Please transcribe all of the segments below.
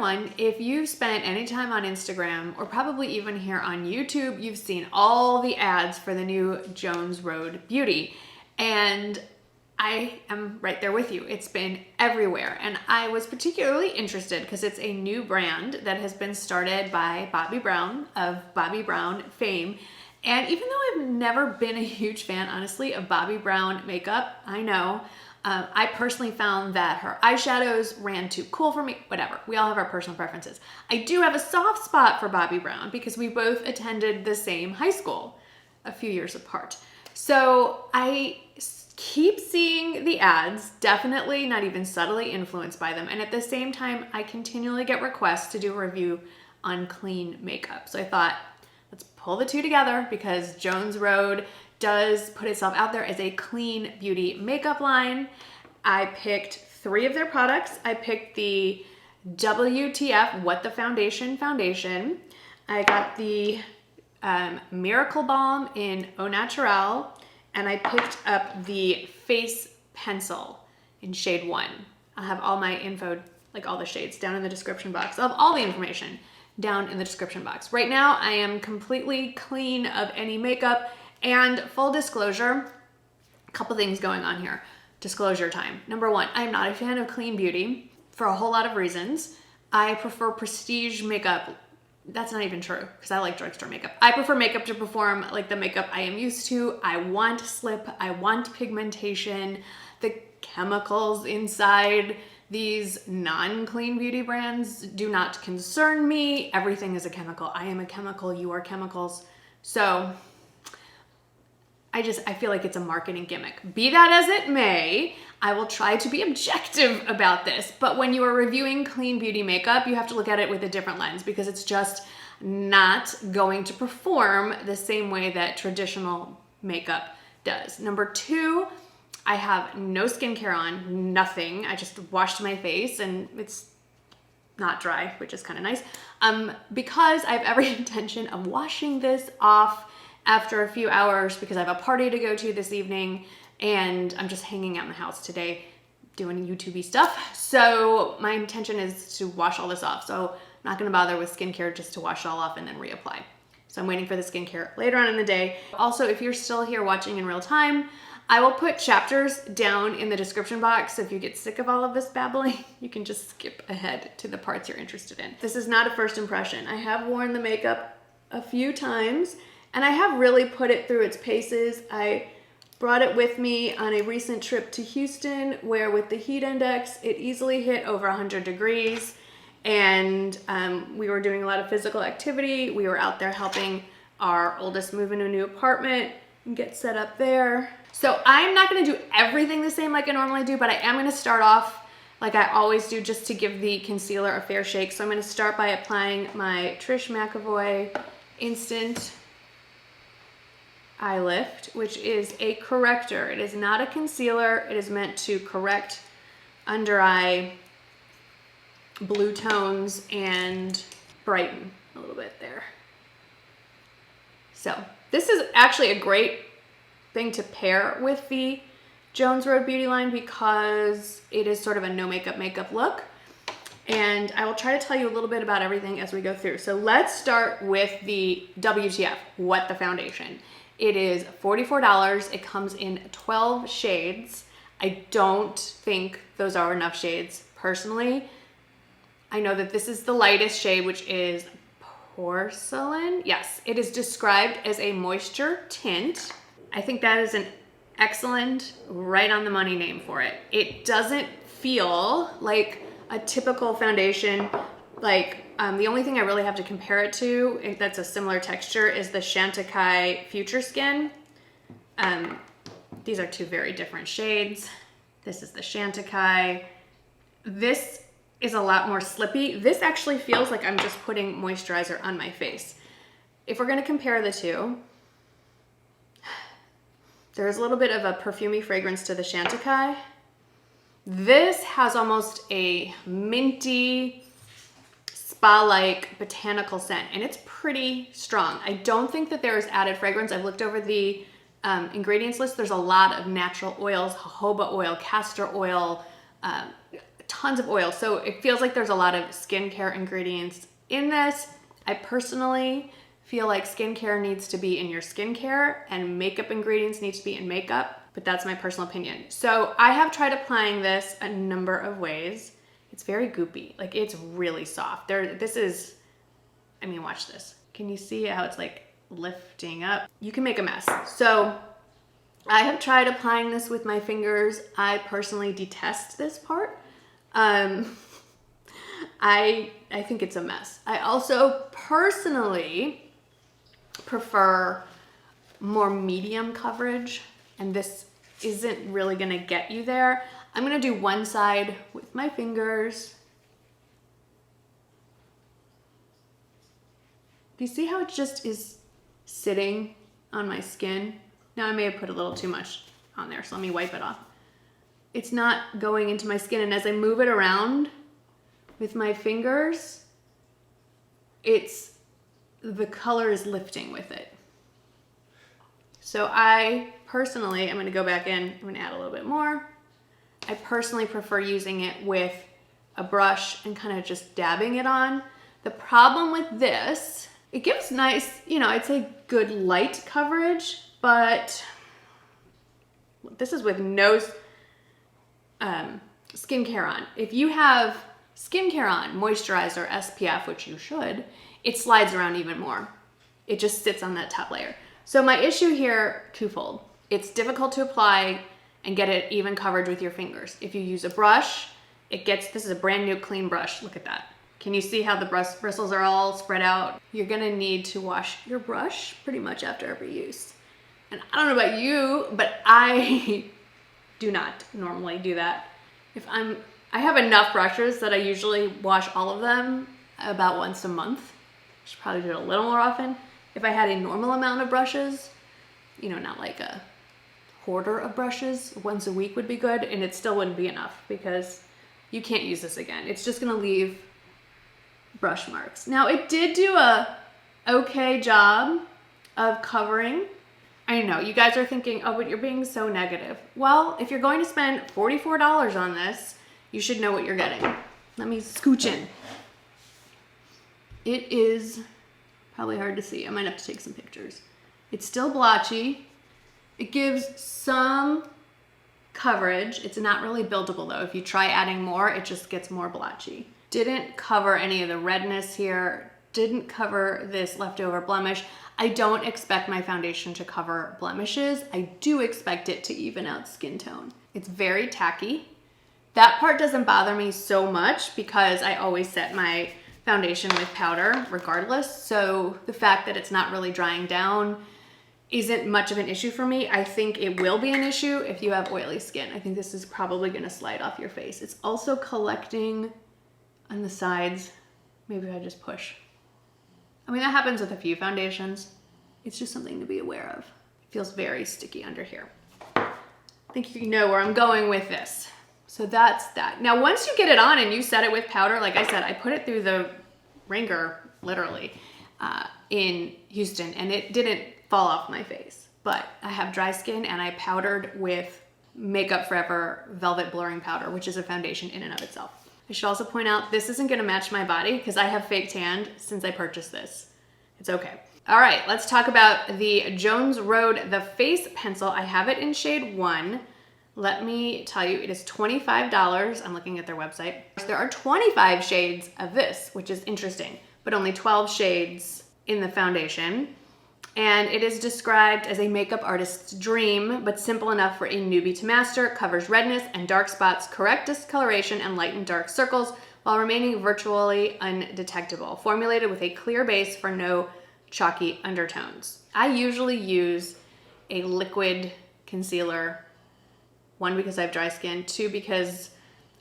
one, if you've spent any time on Instagram or probably even here on YouTube, you've seen all the ads for the new Jones Road Beauty. And I am right there with you. It's been everywhere. And I was particularly interested because it's a new brand that has been started by Bobbi Brown of Bobbi Brown fame. And even though I've never been a huge fan, honestly, of Bobbi Brown makeup, I know, I personally found that her eyeshadows ran too cool for me. Whatever, we all have our personal preferences. I do have a soft spot for Bobbi Brown because we both attended the same high school a few years apart. So I keep seeing the ads, definitely not even subtly influenced by them. And at the same time, I continually get requests to do a review on clean makeup. So I thought, let's pull the two together because Jones Road does put itself out there as a clean beauty makeup line. I picked 3 of their products. I picked the WTF What The Foundation. I got the Miracle Balm in Au Naturel, and I picked up the face pencil in shade 1. I'll have all my info, like all the shades, down in the description box. I'll have all the information down in the description box. Right now, I am completely clean of any makeup. And full disclosure, a couple things going on here. Disclosure time. Number 1, I'm not a fan of clean beauty for a whole lot of reasons. I prefer prestige makeup. That's not even true because I like drugstore makeup. I prefer makeup to perform like the makeup I am used to. I want slip, I want pigmentation. The chemicals inside these non-clean beauty brands do not concern me. Everything is a chemical. I am a chemical, you are chemicals. So I feel like it's a marketing gimmick. Be that as it may, I will try to be objective about this. But when you are reviewing clean beauty makeup, you have to look at it with a different lens because it's just not going to perform the same way that traditional makeup does. Number 2, I have no skincare on, nothing. I just washed my face and it's not dry, which is kind of nice. Because I have every intention of washing this off after a few hours because I have a party to go to this evening and I'm just hanging out in the house today doing YouTube-y stuff. So my intention is to wash all this off. So I'm not gonna bother with skincare just to wash it all off and then reapply. So I'm waiting for the skincare later on in the day. Also, if you're still here watching in real time, I will put chapters down in the description box. So if you get sick of all of this babbling, you can just skip ahead to the parts you're interested in. This is not a first impression. I have worn the makeup a few times and I have really put it through its paces. I brought it with me on a recent trip to Houston where with the heat index, it easily hit over 100 degrees. And we were doing a lot of physical activity. We were out there helping our oldest move into a new apartment and get set up there. So I'm not gonna do everything the same like I normally do, but I am gonna start off like I always do just to give the concealer a fair shake. So I'm gonna start by applying my Trish McEvoy Instant Eye Lift, which is a corrector. It is not a concealer. It is meant to correct under eye blue tones and brighten a little bit there. So this is actually a great thing to pair with the Jones Road Beauty line because it is sort of a no makeup look. And I will try to tell you a little bit about everything as we go through. So let's start with the WTF What The Foundation. It is $44. It comes in 12 shades. I don't think those are enough shades personally. I know that this is the lightest shade, which is Porcelain. Yes, it is described as a moisture tint. I think that is an excellent, right on the money name for it. It doesn't feel like a typical foundation. Like the only thing I really have to compare it to that's a similar texture is the Chantecaille Future Skin. These are 2 very different shades. This is the Chantecaille. This is a lot more slippy. This actually feels like I'm just putting moisturizer on my face. If we're gonna compare the 2, there's a little bit of a perfumey fragrance to the Chantecaille. This has almost a minty, spa-like botanical scent, and it's pretty strong. I don't think that there is added fragrance. I've looked over the ingredients list. There's a lot of natural oils, jojoba oil, castor oil, tons of oil. So it feels like there's a lot of skincare ingredients in this. I personally feel like skincare needs to be in your skincare and makeup ingredients need to be in makeup, but that's my personal opinion. So I have tried applying this a number of ways. It's very goopy, like it's really soft. This is, I mean, watch this. Can you see how it's like lifting up? You can make a mess. So I have tried applying this with my fingers. I personally detest this part. I think it's a mess. I also personally prefer more medium coverage, and this isn't really gonna get you there. I'm gonna do one side with my fingers. Do you see how it just is sitting on my skin? Now I may have put a little too much on there, so let me wipe it off. It's not going into my skin, and as I move it around with my fingers, the color is lifting with it. So I personally, I'm gonna go back in, I'm gonna add a little bit more. I personally prefer using it with a brush and kind of just dabbing it on. The problem with this, it gives nice, you know, I'd say good light coverage, but this is with no skincare on. If you have skincare on, moisturizer, SPF, which you should, it slides around even more. It just sits on that top layer. So my issue here, twofold. It's difficult to apply and get it even coverage with your fingers. If you use a brush, this is a brand new clean brush. Look at that. Can you see how the bristles are all spread out? You're gonna need to wash your brush pretty much after every use. And I don't know about you, but I do not normally do that. I have enough brushes that I usually wash all of them about once a month. I should probably do it a little more often. If I had a normal amount of brushes, you know, not like a hoarder of brushes, once a week would be good, and it still wouldn't be enough because you can't use this again. It's just gonna leave brush marks. Now it did do a okay job of covering. I know, you guys are thinking, oh, but you're being so negative. Well, if you're going to spend $44 on this, you should know what you're getting. Let me scooch in. It is probably hard to see. I might have to take some pictures. It's still blotchy. It gives some coverage. It's not really buildable though. If you try adding more, it just gets more blotchy. Didn't cover any of the redness here. Didn't cover this leftover blemish. I don't expect my foundation to cover blemishes. I do expect it to even out skin tone. It's very tacky. That part doesn't bother me so much because I always set my foundation with powder regardless. So the fact that it's not really drying down isn't much of an issue for me. I think it will be an issue if you have oily skin. I think this is probably gonna slide off your face. It's also collecting on the sides. Maybe if I just push. I mean, that happens with a few foundations. It's just something to be aware of. It feels very sticky under here. I think you know where I'm going with this. So that's that. Now, once you get it on and you set it with powder, like I said, I put it through the ringer, literally, in Houston, and it didn't fall off my face. But I have dry skin, and I powdered with Makeup Forever Velvet Blurring Powder, which is a foundation in and of itself. I should also point out, this isn't gonna match my body because I have fake tanned since I purchased this. It's okay. All right, let's talk about the Jones Road, the face pencil. I have it in shade 1. Let me tell you, it is $25. I'm looking at their website. There are 25 shades of this, which is interesting, but only 12 shades in the foundation. And it is described as a makeup artist's dream, but simple enough for a newbie to master. Covers redness and dark spots, correct discoloration, and lighten dark circles while remaining virtually undetectable. Formulated with a clear base for no chalky undertones. I usually use a liquid concealer. 1, because I have dry skin. 2, because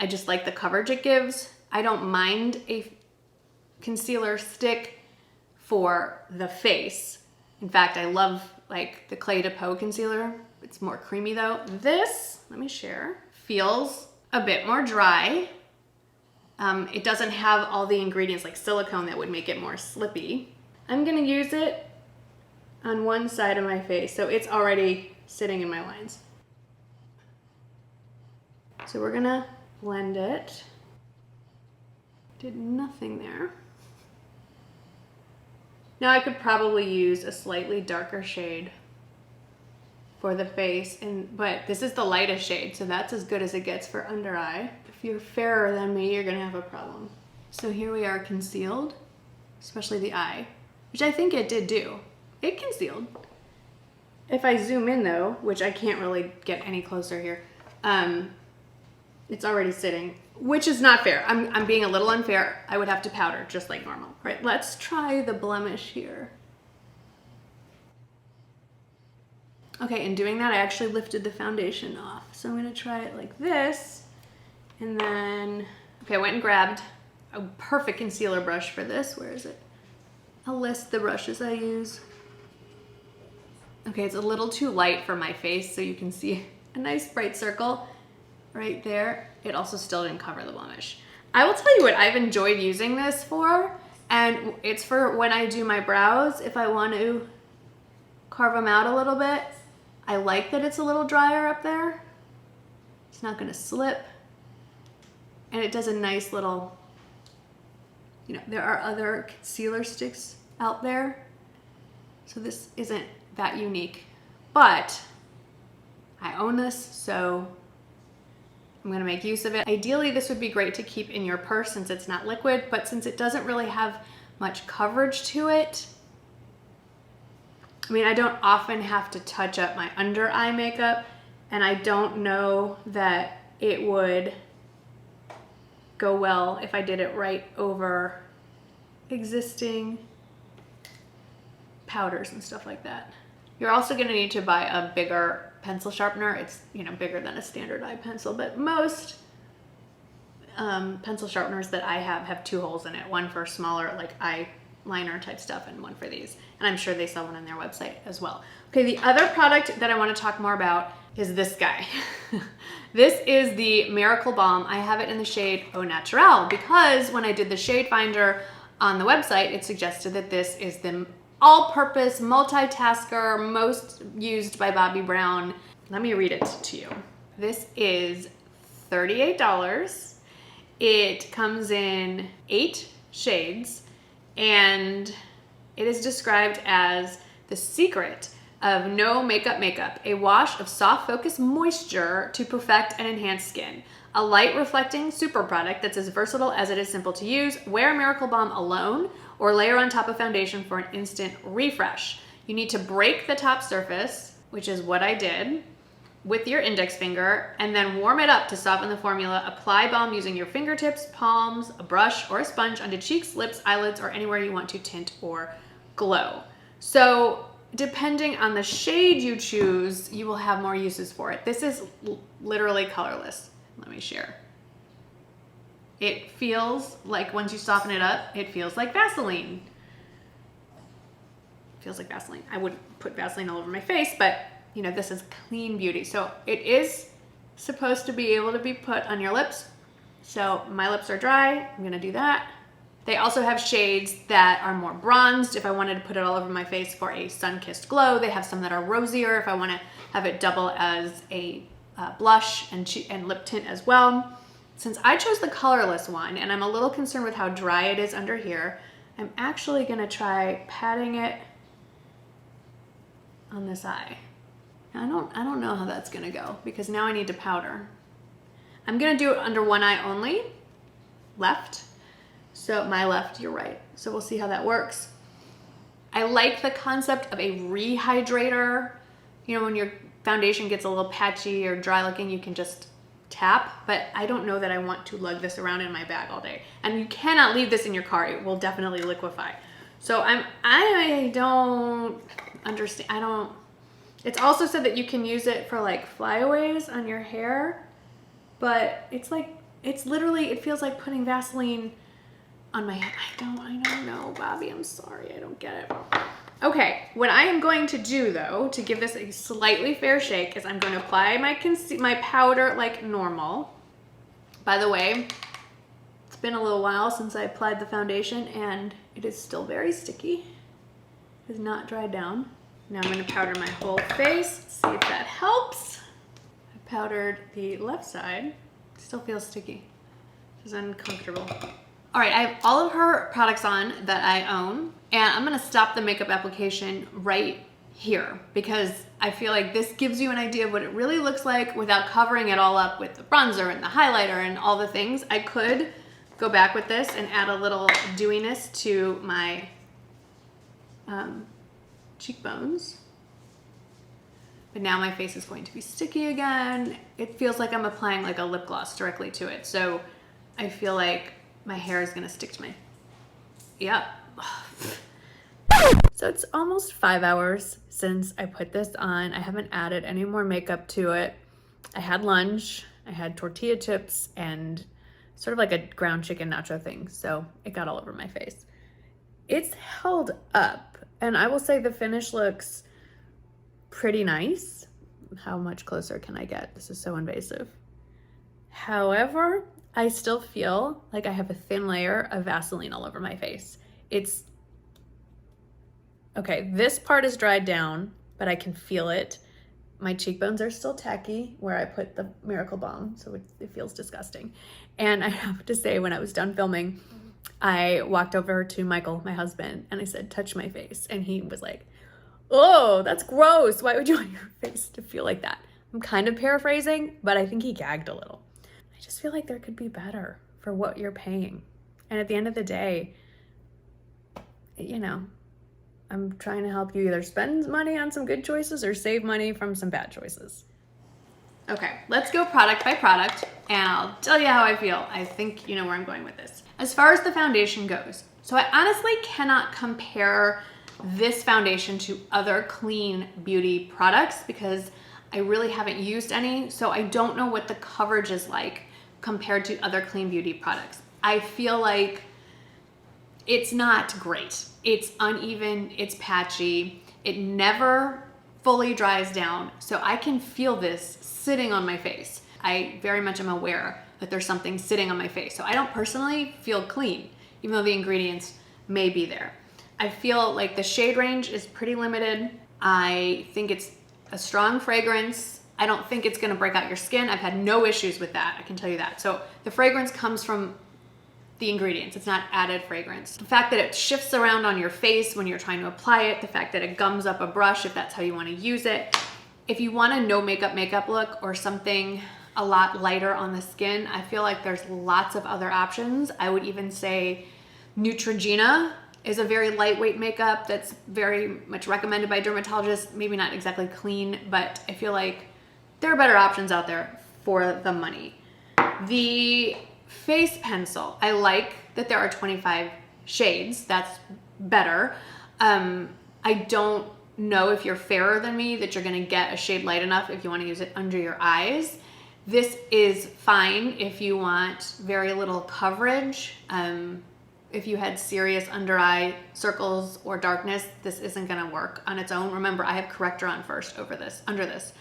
I just like the coverage it gives. I don't mind a concealer stick for the face. In fact, I love like the Clé de Peau concealer. It's more creamy though. This, let me share, feels a bit more dry. It doesn't have all the ingredients like silicone that would make it more slippy. I'm gonna use it on one side of my face, so it's already sitting in my lines. So we're gonna blend it. Did nothing there. Now I could probably use a slightly darker shade for the face, but this is the lightest shade, so that's as good as it gets for under eye. If you're fairer than me, you're gonna have a problem. So here we are concealed, especially the eye, which I think it did do. It concealed. If I zoom in though, which I can't really get any closer here, it's already sitting, which is not fair. I'm being a little unfair. I would have to powder just like normal. All right, let's try the blemish here. Okay, in doing that, I actually lifted the foundation off. So I'm gonna try it like this, and then, okay, I went and grabbed a perfect concealer brush for this. Where is it? I'll list the brushes I use. Okay, it's a little too light for my face, so you can see a nice bright circle right there. It also still didn't cover the blemish. I will tell you what I've enjoyed using this for, and it's for when I do my brows, if I want to carve them out a little bit. I like that it's a little drier up there. It's not gonna slip. And it does a nice little, you know, there are other concealer sticks out there, so this isn't that unique, but I own this, so I'm gonna make use of it. Ideally, this would be great to keep in your purse since it's not liquid, but since it doesn't really have much coverage to it, I mean, I don't often have to touch up my under eye makeup, and I don't know that it would go well if I did it right over existing powders and stuff like that. You're also gonna need to buy a bigger pencil sharpener. It's, you know, bigger than a standard eye pencil, but most pencil sharpeners that I have 2 holes in it, one for smaller like eyeliner type stuff and one for these. And I'm sure they sell one on their website as well. Okay, the other product that I want to talk more about is this guy. This is the Miracle Balm. I have it in the shade Au Naturel because when I did the shade finder on the website, it suggested that this is the all-purpose multitasker most used by Bobbi Brown. Let me read it to you. This is $38. It comes in 8 shades, and it is described as the secret of no makeup, a wash of soft focus moisture to perfect and enhance skin. A light reflecting super product that's as versatile as it is simple to use. Wear Miracle Balm alone or layer on top of foundation for an instant refresh. You need to break the top surface, which is what I did, with your index finger, and then warm it up to soften the formula. Apply balm using your fingertips, palms, a brush, or a sponge onto cheeks, lips, eyelids, or anywhere you want to tint or glow. So depending on the shade you choose, you will have more uses for it. This is literally colorless. Let me share. It feels like, once you soften it up, it feels like Vaseline. It feels like Vaseline. I wouldn't put Vaseline all over my face, but you know, this is clean beauty. So it is supposed to be able to be put on your lips. So my lips are dry, I'm gonna do that. They also have shades that are more bronzed if I wanted to put it all over my face for a sun-kissed glow. They have some that are rosier if I wanna have it double as a blush and lip tint as well. Since I chose the colorless one and I'm a little concerned with how dry it is under here, I'm actually gonna try patting it on this eye. I don't know how that's gonna go because now I need to powder. I'm gonna do it under one eye only, left. So my left, your right. So we'll see how that works. I like the concept of a rehydrator. You know, when your foundation gets a little patchy or dry looking, you can just tap, but I don't know that I want to lug this around in my bag all day. And you cannot leave this in your car. It will definitely liquefy. So I don't understand. It's also said that you can use it for like flyaways on your hair, but it's like, it feels like putting Vaseline on my head. I don't know, Bobbi, I'm sorry, I don't get it. Okay, what I am going to do though, to give this a slightly fair shake, is I'm going to apply my powder like normal. By the way, it's been a little while since I applied the foundation and it is still very sticky. It is not dried down. Now I'm going to powder my whole face, see if that helps. I powdered the left side. It still feels sticky. This is uncomfortable. All right, I have all of her products on that I own, and I'm gonna stop the makeup application right here because I feel like this gives you an idea of what it really looks like without covering it all up with the bronzer and the highlighter and all the things. I could go back with this and add a little dewiness to my cheekbones. But now my face is going to be sticky again. It feels like I'm applying like a lip gloss directly to it. So I feel like my hair is gonna stick to my, yep. So it's almost 5 hours since I put this on. I haven't added any more makeup to it. I had lunch, I had tortilla chips and sort of like a ground chicken nacho thing. So it got all over my face. It's held up, and I will say the finish looks pretty nice. How much closer can I get? This is so invasive. However, I still feel like I have a thin layer of Vaseline all over my face. It's, okay, this part is dried down, but I can feel it. My cheekbones are still tacky where I put the Miracle Balm, so it feels disgusting. And I have to say, when I was done filming, I walked over to Michael, my husband, and I said, touch my face. And he was like, oh, that's gross. Why would you want your face to feel like that? I'm kind of paraphrasing, but I think he gagged a little. I just feel like there could be better for what you're paying. And at the end of the day, you know, I'm trying to help you either spend money on some good choices or save money from some bad choices. Okay, let's go product by product, and I'll tell you how I feel. I think you know where I'm going with this. As far as the foundation goes, so I honestly cannot compare this foundation to other clean beauty products because I really haven't used any, so I don't know what the coverage is like compared to other clean beauty products. I feel like it's not great. It's uneven, it's patchy, it never fully dries down, so I can feel this sitting on my face. I very much am aware that there's something sitting on my face, so I don't personally feel clean, even though the ingredients may be there. I feel like the shade range is pretty limited. I think it's a strong fragrance. I don't think it's gonna break out your skin. I've had no issues with that, I can tell you that. So the fragrance comes from the ingredients, it's not added fragrance. The fact that it shifts around on your face when you're trying to apply it, the fact that it gums up a brush if that's how you wanna use it. If you want a no makeup look or something a lot lighter on the skin, I feel like there's lots of other options. I would even say Neutrogena is a very lightweight makeup that's very much recommended by dermatologists. Maybe not exactly clean, but I feel like there are better options out there for the money. The face pencil, I like that there are 25 shades. That's better. I don't know if you're fairer than me that you're gonna get a shade light enough if you wanna use it under your eyes. This is fine if you want very little coverage. If you had serious under eye circles or darkness, this isn't gonna work on its own. Remember, I have corrector on first under this.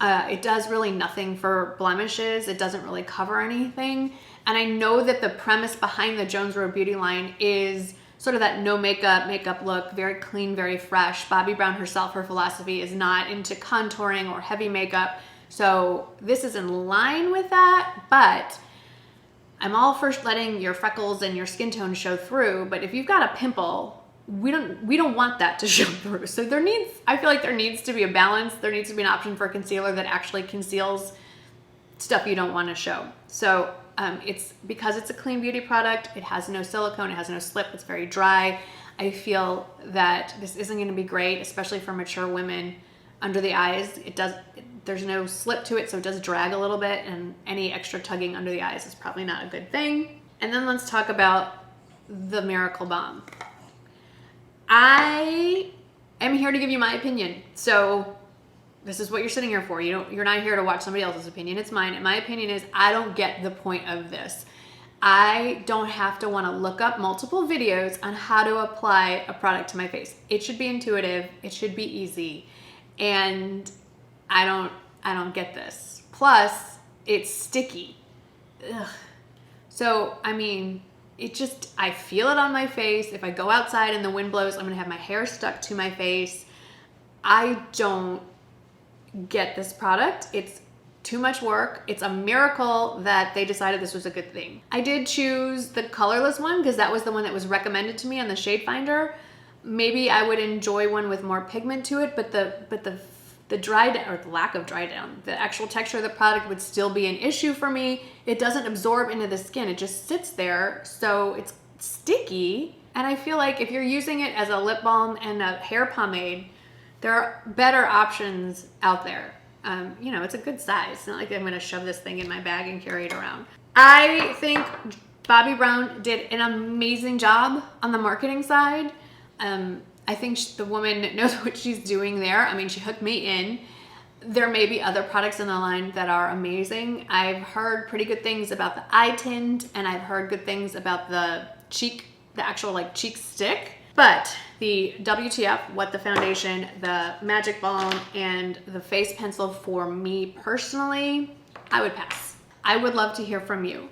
It does really nothing for blemishes. It doesn't really cover anything. And I know that the premise behind the Jones Road Beauty line is sort of that no makeup look, very clean, very fresh. Bobbi Brown herself, her philosophy is not into contouring or heavy makeup. So this is in line with that, but I'm all for letting your freckles and your skin tone show through, but if you've got a pimple, we don't want that to show through. So I feel like there needs to be a balance. There needs to be an option for concealer that actually conceals stuff you don't want to show. So it's because it's a clean beauty product, it has no silicone, it has no slip, it's very dry. I feel that this isn't going to be great, especially for mature women under the eyes. There's no slip to it, so it does drag a little bit, and any extra tugging under the eyes is probably not a good thing. And then let's talk about the Miracle Balm. I am here to give you my opinion. So this is what you're sitting here for. You're not here to watch somebody else's opinion. It's mine. And my opinion is I don't get the point of this. I don't have to want to look up multiple videos on how to apply a product to my face. It should be intuitive. It should be easy. And I don't get this. Plus, it's sticky. Ugh. So, I mean, I feel it on my face. If I go outside and the wind blows, I'm gonna have my hair stuck to my face. I don't get this product. It's too much work. It's a miracle that they decided this was a good thing. I did choose the colorless one because that was the one that was recommended to me on the shade finder. Maybe I would enjoy one with more pigment to it, but the dry down, or the lack of dry down, the actual texture of the product would still be an issue for me. It doesn't absorb into the skin. It just sits there, so it's sticky. And I feel like if you're using it as a lip balm and a hair pomade, there are better options out there. You know, it's a good size. It's not like I'm gonna shove this thing in my bag and carry it around. I think Bobbi Brown did an amazing job on the marketing side. I think the woman knows what she's doing there. I mean, she hooked me in. There may be other products in the line that are amazing. I've heard pretty good things about the eye tint, and I've heard good things about the cheek, the actual like cheek stick. But the WTF What The Foundation, the Magic Balm, and the face pencil, for me personally, I would pass. I would love to hear from you.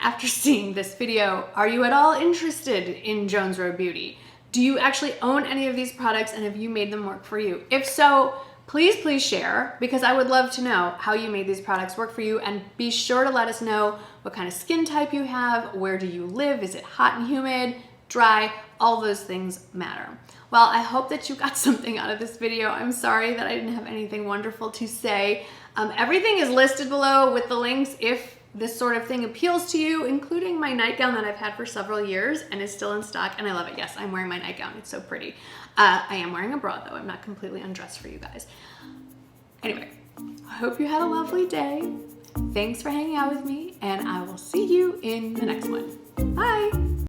After seeing this video, are you at all interested in Jones Road Beauty? Do you actually own any of these products, and have you made them work for you? If so, please share, because I would love to know how you made these products work for you, and be sure to let us know what kind of skin type you have, where do you live, is it hot and humid, dry, all those things matter. Well, I hope that you got something out of this video. I'm sorry that I didn't have anything wonderful to say. Everything is listed below with the links if this sort of thing appeals to you, including my nightgown that I've had for several years and is still in stock, and I love it. Yes, I'm wearing my nightgown. It's so pretty. I am wearing a bra, though. I'm not completely undressed for you guys. Anyway, I hope you had a lovely day. Thanks for hanging out with me, and I will see you in the next one. Bye!